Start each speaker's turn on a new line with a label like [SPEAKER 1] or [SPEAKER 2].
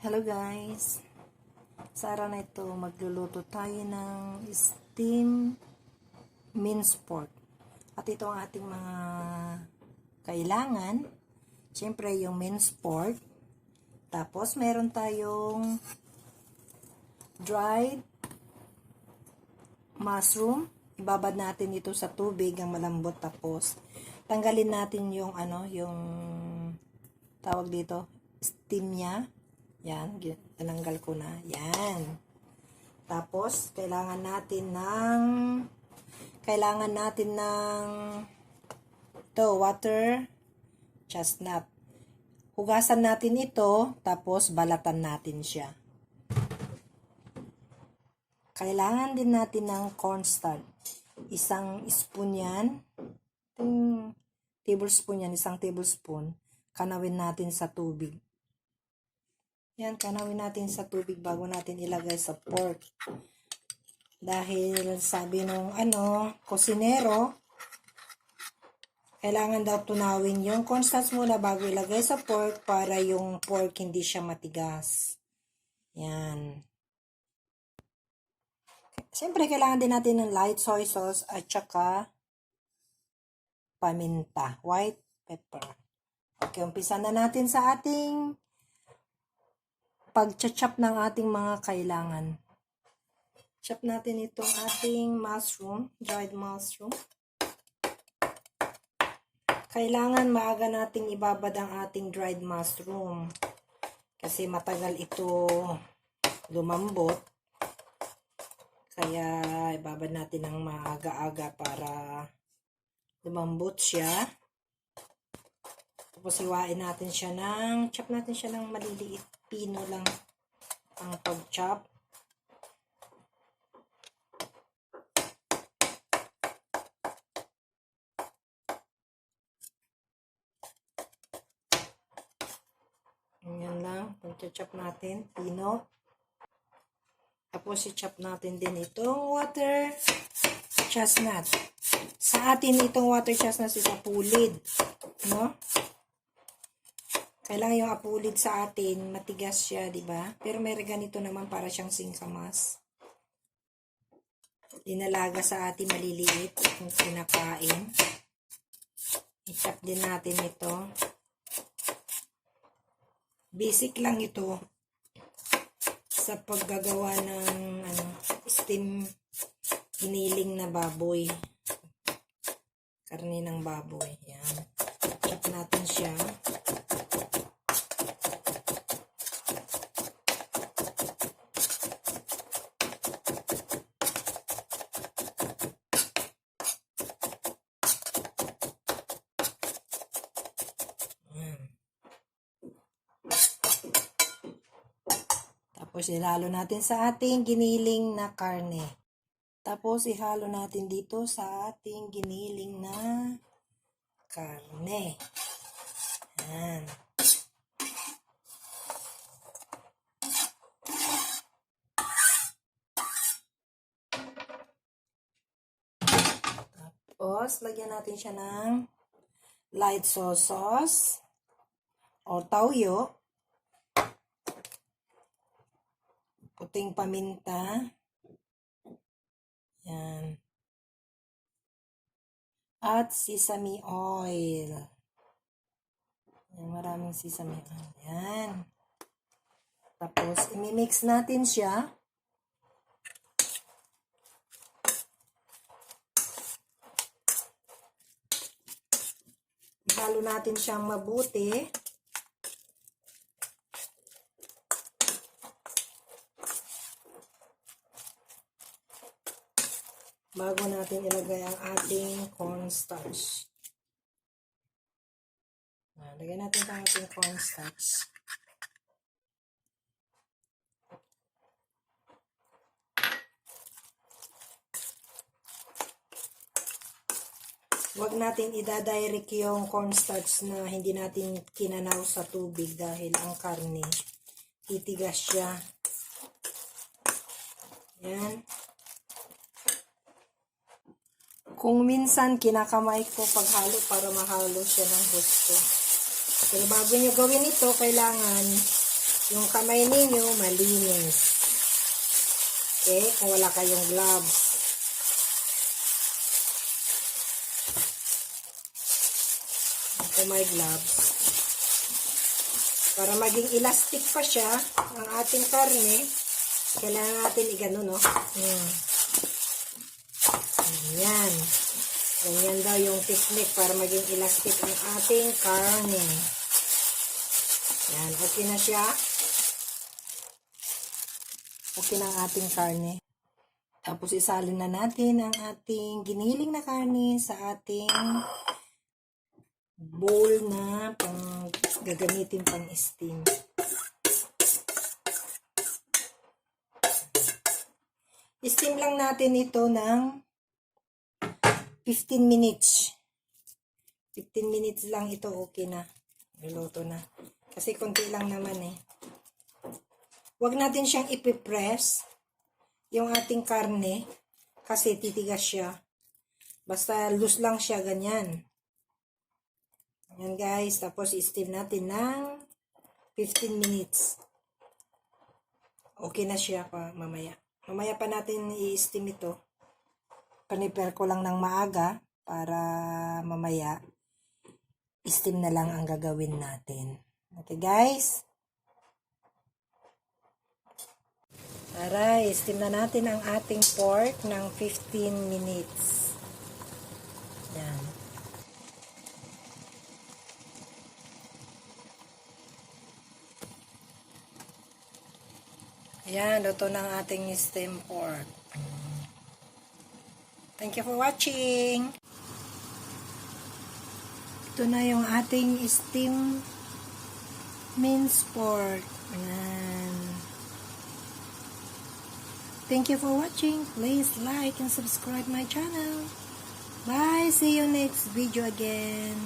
[SPEAKER 1] Hello guys! Sa araw na ito, magluluto tayo ng steam minced pork. At ito ang ating mga kailangan. Siyempre yung minced pork. Tapos meron tayong dried mushroom. Ibabad natin ito sa tubig ang malambot. Tapos tanggalin natin yung yung tawag dito, steam niya. Yan, tinanggal ko na. Yan. Tapos, kailangan natin ng water chestnut. Hugasan natin ito, tapos balatan natin siya. Kailangan din natin ng cornstarch. Isang spoon yan. Tablespoon yan, isang tablespoon. Kanawin natin sa tubig. Yan, kanawin natin sa tubig bago natin ilagay sa pork. Dahil sabi nung kusinero, kailangan daw tunawin yung cornstarch muna bago ilagay sa pork para yung pork hindi siya matigas. Yan. Siyempre, kailangan din natin ng light soy sauce at saka paminta, white pepper. Okay, umpisa na natin sa ating pag-chop ng ating mga kailangan. Chop natin itong ating mushroom, dried mushroom. Kailangan maaga nating ibabad ang ating dried mushroom kasi matagal ito lumambot. Kaya ibabad natin ng maaga-aga para lumambot siya. Tapos iwain natin siya chop natin siya ng maliliit. Pino lang ang pag-chop. Ganyan lang, pag-chop natin, pino. Tapos i-chop natin din itong water chestnut. Sa atin itong water chestnut is apulid, no? Kailangan yung apulid sa atin, matigas siya, di ba? Pero may ganito naman para siyang singkamas. Dinalaga sa atin maliliit kung kinakain. I-chop din natin ito. Basic lang ito sa paggagawa ng steam giniling na baboy. Karne ng baboy. Yan. Chop natin siya. Tapos ihalo natin sa ating giniling na karne. Tapos ihalo natin dito sa ating giniling na karne. Yan. Tapos lagyan natin siya ng light soy sauce o toyo. Puting paminta. Yan. At sesame oil. Yan, maraming sesame oil. Yan. Tapos, imimix natin siya. Ihalo natin siyang mabuti. Bago natin ilagay ang ating cornstarch. Lagyan natin ang ating cornstarch. Huwag natin idadirect yung cornstarch na hindi natin kinanaw sa tubig dahil ang karne titigas siya. Yan. Kung minsan, kinakamay ko paghalo para mahalo siya ng gusto. Pero bago nyo gawin ito, kailangan yung kamay ninyo malinis. Okay? Kung wala kayong gloves. Ito may gloves. Para maging elastic pa siya, ang ating karne, kailangan natin igano, no? Yan. Ganyan daw yung technique para maging elastic ang ating karne. Yan. Okay na siya. Okay na ang ating karne. Tapos isalin na natin ang ating giniling na karne sa ating bowl na pang gagamitin pang steam. Steam lang natin ito ng 15 minutes. 15 minutes lang ito, okay na. Niluto na. Kasi konti lang naman eh. Huwag natin siyang ipipress yung ating karne kasi titigas siya. Basta loose lang siya, ganyan. Yan guys, tapos i-steam natin ng 15 minutes. Okay na siya pa mamaya. Mamaya pa natin i-steam ito. Prepare ko lang ng maaga para mamaya steam na lang ang gagawin natin. Okay guys? Tara, steam na natin ang ating pork ng 15 minutes. Yan. Ayan, luto ng ating steam pork. Thank you for watching. Ito na yung ating steam minced pork. Ayan. Thank you for watching. Please like and subscribe my channel. Bye. See you next video again.